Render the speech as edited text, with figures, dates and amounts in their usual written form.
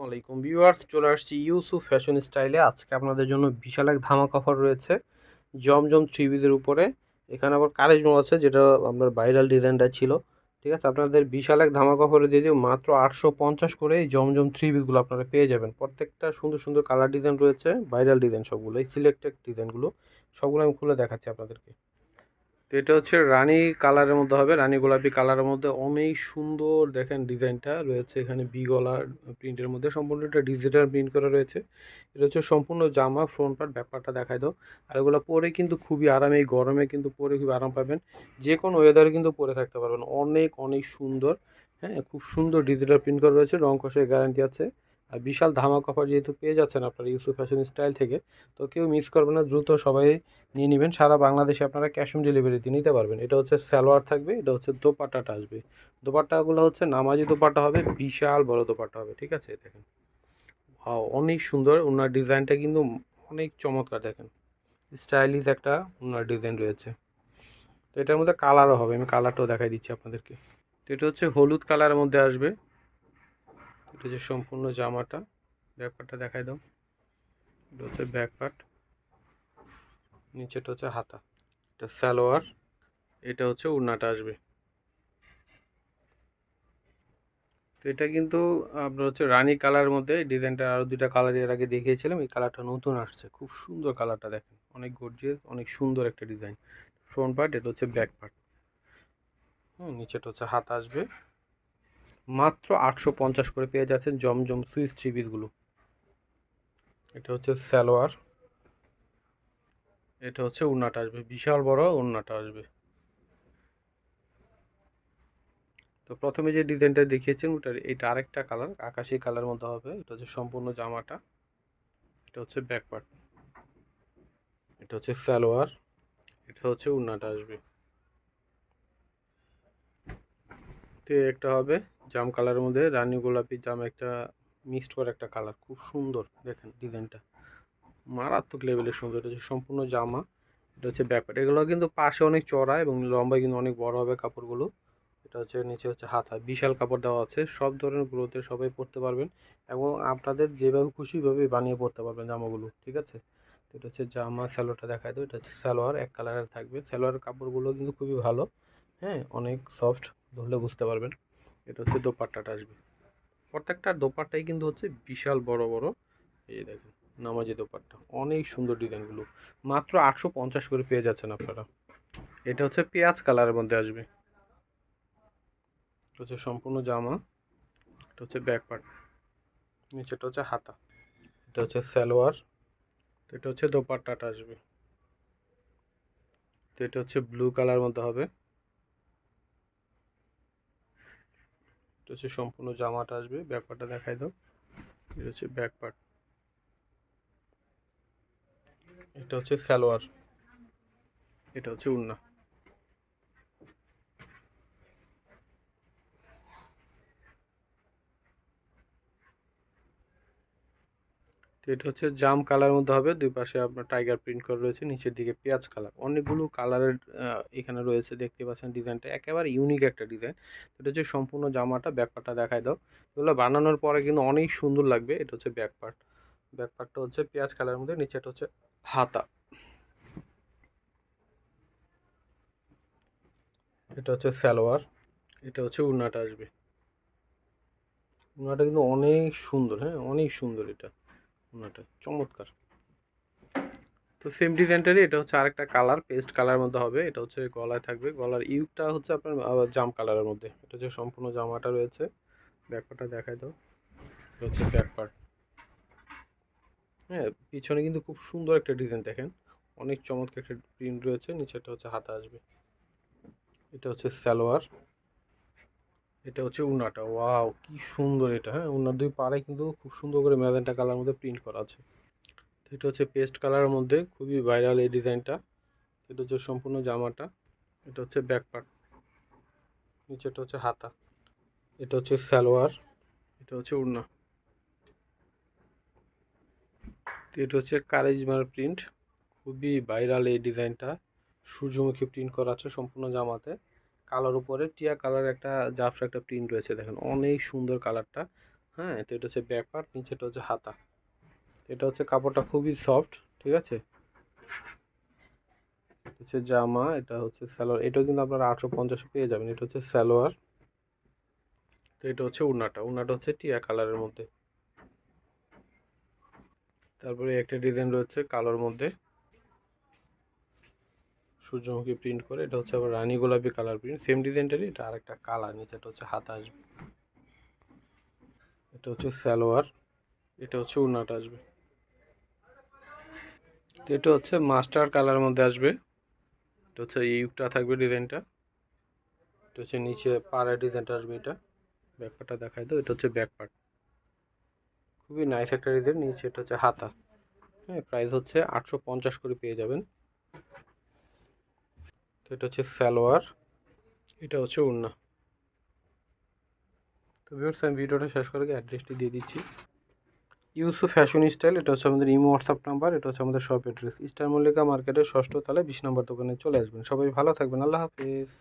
আলাইকুম ভিউয়ার্স, চলে আসছি ইউসুফ ফ্যাশন স্টাইলে। আজকে আপনাদের জন্য বিশাল এক ধামাকা অফার রয়েছে জমজম থ্রি পিসের উপরে। এখানে আবার কারিজমা আছে, যেটা আপনার ভাইরাল ডিজাইনটা ছিল। ঠিক আছে, আপনাদের বিশাল এক ধামাকা অফারে দিয়ে দিব মাত্র 850 করে এই জমজম থ্রি পিসগুলো আপনারা পেয়ে যাবেন। প্রত্যেকটা সুন্দর সুন্দর কালার ডিজাইন রয়েছে, ভাইরাল ডিজাইন সবগুলো, এই সিলেক্টেড ডিজাইনগুলো সবগুলো আমি খুলে দেখাচ্ছি আপনাদেরকে। তো এটা হচ্ছে রানী কালারের মধ্যে হবে, রানী গোলাপি কালারের মধ্যে অনেক সুন্দর দেখেন ডিজাইনটা রয়েছে। এখানে বি গলার প্রিন্টের মধ্যে সম্পূর্ণ একটা ডিজিটাল প্রিন্ট করা রয়েছে। এটা হচ্ছে সম্পূর্ণ জামা, ফ্রন্ট পার্ট, ব্যাক পার্টটা দেখাই দাও। আর এগুলো পরে কিন্তু খুবই আরাম, এই গরমে কিন্তু পরে খুবই আরাম পাবেন, যে কোনো ওয়েদারে কিন্তু পরে থাকতে পারবেন। অনেক অনেক সুন্দর, হ্যাঁ, খুব সুন্দর ডিজিটাল প্রিন্ট করা রয়েছে, রং কষের গ্যারান্টি আছে। আর বিশাল ধামাকা অফার যেহেতু পেয়ে যাচ্ছেন আপনারা ইউসুফ ফ্যাশন স্টাইল থেকে, তো কেউ মিস করবেন না, দ্রুত সবাই নিয়ে নেবেন। সারা বাংলাদেশে আপনারা ক্যাশ অন ডেলিভারিতে নিতে পারবেন। এটা হচ্ছে সালোয়ার থাকবে, এটা হচ্ছে দোপাট্টাটা আসবে। দোপাট্টাগুলো হচ্ছে নামাজি দোপাট্টা হবে, বিশাল বড় দোপাট্টা হবে। ঠিক আছে, দেখেন অনেক সুন্দর ওনার ডিজাইনটা কিন্তু অনেক চমৎকার। দেখেন স্টাইলিশ একটা ওনার ডিজাইন রয়েছে। তো এটার মধ্যে কালারও হবে, আমি কালারটাও দেখাই দিচ্ছি আপনাদেরকে। তো এটা হচ্ছে হলুদ কালারের মধ্যে আসবে। এটা হচ্ছে সম্পূর্ণ জামাটা, ব্যাক পার্টটা দেখাই দাও। এটা হচ্ছে ব্যাক পার্ট, নিচেটা হচ্ছে হাতা। এটা সালোয়ার, এটা হচ্ছে ওড়নাটা আসবে। তো এটা কিন্তু আপনার হচ্ছে রানী কালারের মধ্যে, ডিজাইনটা আরও দুইটা কালার এর আগে দেখিয়েছিলাম, এই কালারটা নতুন আসছে, খুব সুন্দর কালারটা দেখেন, অনেক গর্জিয়াস, অনেক সুন্দর একটা ডিজাইন। ফ্রন্ট পার্ট, এটা হচ্ছে ব্যাক পার্ট, নিচেটা হচ্ছে হাত আসবে। মাত্র 850 করে পেয়ে যাচ্ছেন জমজম সুইস থ্রি পিসগুলো। এটা হচ্ছে সালোয়ার, এটা হচ্ছে ওড়নাটা আসবে, বিশাল বড় ওড়নাটা আসবে। তো প্রথমে যে ডিজাইনটা দেখিয়েছেন ওটার এটা আরেকটা কালার, আকাশি কালার মধ্যে হবে। এটা হচ্ছে সম্পূর্ণ জামাটা, এটা হচ্ছে ব্যাক পার্ট, এটা হচ্ছে সালোয়ার, এটা হচ্ছে ওড়নাটা আসবে। তো একটা হবে জাম কালারের মধ্যে রানী গোলাপি জাম, একটা মিক্সড করা একটা কালার, খুব সুন্দর দেখেন ডিজাইনটা, মারাত্মক লেভেলের সুন্দর। এটা হচ্ছে সম্পূর্ণ জামা, এটা হচ্ছে ব্যাক পার্ট। এগুলো কিন্তু পাশে অনেক চড়া এবং লম্বায় কিন্তু অনেক বড় হবে কাপড়গুলো। এটা হচ্ছে নিচে হচ্ছে হাতা, বিশাল কাপড় দেওয়া আছে, সব ধরনের গ্রোথে সবাই পরতে পারবেন এবং আপনাদের যেভাবে খুশিভাবে বানিয়ে পরতে পারবেন জামাগুলো। ঠিক আছে, তো এটা হচ্ছে জামা, সালোয়ারটা দেখায় দেবো। এটা হচ্ছে সালোয়ার, এক কালারের থাকবে। সালোয়ারের কাপড়গুলো কিন্তু খুবই ভালো, হ্যাঁ, অনেক সফট, ধরলে বুঝতে পারবেন। এটা হচ্ছে দোপাট্টাটা আসবে। প্রত্যেকটা দোপাট্টাই কিন্তু হচ্ছে বিশাল বড় বড়, এই দেখেন নামাজি দোপাট্টা, অনেক সুন্দর ডিজাইনগুলো। মাত্র 850 করে পেয়ে যাচ্ছেন আপনারা। এটা হচ্ছে পেঁয়াজ কালারের মধ্যে আসবে। এটা হচ্ছে সম্পূর্ণ জামা, এটা হচ্ছে ব্যাক পার্ট, নিচেটা হচ্ছে হাতা, এটা হচ্ছে সালোয়ার, তো এটা হচ্ছে দোপাট্টাটা আসবে। তো এটা হচ্ছে ব্লু কালার মধ্যে হবে। এটা হচ্ছে সম্পূর্ণ জামাটা আসবে, ব্যাক পার্টটা দেখাই দাও। এটা হচ্ছে ব্যাক পার্ট, এটা হচ্ছে সালোয়ার, এটা হচ্ছে ওড়না। তো এটা হচ্ছে জাম কালার মধ্যে হবে, দুই পাশে আপনার টাইগার প্রিন্ট করা রয়েছে, নিচের দিকে পেঁয়াজ কালার, অনেকগুলো কালারের এখানে রয়েছে, দেখতে পাচ্ছেন ডিজাইনটা একেবারে ইউনিক একটা ডিজাইন। এটা হচ্ছে সম্পূর্ণ জামাটা, ব্যাক পার্টটা দেখাই দাও। এগুলো বানানোর পরে কিন্তু অনেক সুন্দর লাগবে। এটা হচ্ছে ব্যাক পার্ট, ব্যাক পার্টটা হচ্ছে পেঁয়াজ কালারের মধ্যে, নিচেটা হচ্ছে হাতা, এটা হচ্ছে সালোয়ার, এটা হচ্ছে ওড়নাটা আসবে। ওড়নাটা কিন্তু অনেক সুন্দর, হ্যাঁ, অনেক সুন্দর, এটা ওড়নাটা চমৎকার। তো সেম ডিজাইনটারই এটা হচ্ছে আরেকটা কালার, পেস্ট কালারের মধ্যে হবে। এটা হচ্ছে গলায় থাকবে, গলার ইউকটা হচ্ছে আপনার জাম কালারের মধ্যে। এটা হচ্ছে সম্পূর্ণ জামাটা রয়েছে, ব্যাক পার্টটা দেখাই দাও। এটা হচ্ছে ব্যাক পার্ট, হ্যাঁ, পিছনে কিন্তু খুব সুন্দর একটা ডিজাইন দেখেন, অনেক চমৎকার একটা প্রিন্ট রয়েছে। নিচেটা হচ্ছে হাতা আসবে, এটা হচ্ছে সালোয়ার, এটা হচ্ছে উন্নাটা। ওয়াও কি সুন্দর এটা, হ্যাঁ, উন্নার দুই পাড়ে কিন্তু খুব সুন্দর করে ম্যাজেন্টা কালার মধ্যে প্রিন্ট করা আছে। তো এটা হচ্ছে পেস্ট কালারের মধ্যে, খুবই ভাইরাল এই ডিজাইনটা। এটা হচ্ছে সম্পূর্ণ জামাটা, এটা হচ্ছে ব্যাক পার্ট, নিচেটা হচ্ছে হাতা, এটা হচ্ছে সালোয়ার, এটা হচ্ছে ওড়না। তো এটা হচ্ছে কারিজমার প্রিন্ট, খুবই ভাইরাল এই ডিজাইনটা, সূর্যমুখী প্রিন্ট করা আছে সম্পূর্ণ জামাতে। কালার উপরে টিয়া কালার একটা জাফসা একটা প্রিন্ট রয়েছে, দেখেন অনেক সুন্দর কালারটা, হ্যাঁ, তো এটা হচ্ছে ব্যাক পার্ট, নিচেটা হচ্ছে হাতা। এটা হচ্ছে কাপড়টা খুবই সফট, ঠিক আছে। হচ্ছে জামা, এটা হচ্ছে সালোয়ার, এটাও কিন্তু আপনারা 850 পেয়ে যাবেন। এটা হচ্ছে সালোয়ার। তো এটা হচ্ছে ওড়নাটা হচ্ছে টিয়া কালারের মধ্যে। তারপরে একটা ডিজাইন রয়েছে কালোর মধ্যে সূর্যমুখী প্রিন্ট করে, এটা হচ্ছে আবার রানী গোলাপি কালার প্রিন্ট, সেম ডিজাইনটারই এটা আরেকটা কালার, নিচেটা হচ্ছে হাতা আসবে। এটা হচ্ছে সালোয়ার, এটা হচ্ছে ওড়নাটা আসবে। তো এটা হচ্ছে মাস্টার কালারের মধ্যে আসবে। এটা হচ্ছে ইউকটা থাকবে ডিজাইনটা। এটা হচ্ছে নিচে পাড়ের ডিজাইনটা আসবে। এটা ব্যাক পার্টটা দেখাই দাও, এটা হচ্ছে ব্যাক পার্ট, খুবই নাইস একটা ডিজাইন। নিচে এটা হচ্ছে হাতা। হ্যাঁ, প্রাইস হচ্ছে 850 করে পেয়ে যাবেন। তো এটা হচ্ছে সালোয়ার, এটা হচ্ছে ওড়না। তো ভিউয়ার্স, আমি ভিডিওটা শেষ করে অ্যাড্রেসটি দিয়ে দিচ্ছি। ইউসুফ ফ্যাশন স্টাইল, এটা হচ্ছে আমাদের ইমো হোয়াটসঅ্যাপ নাম্বার, এটা হচ্ছে আমাদের শপ অ্যাড্রেস, স্টার মল্লিকা মার্কেটের 6ষ্ঠ তলায় 20 নম্বর দোকানে চলে আসবেন। সবাই ভালো থাকবেন, আল্লাহ হাফেজ।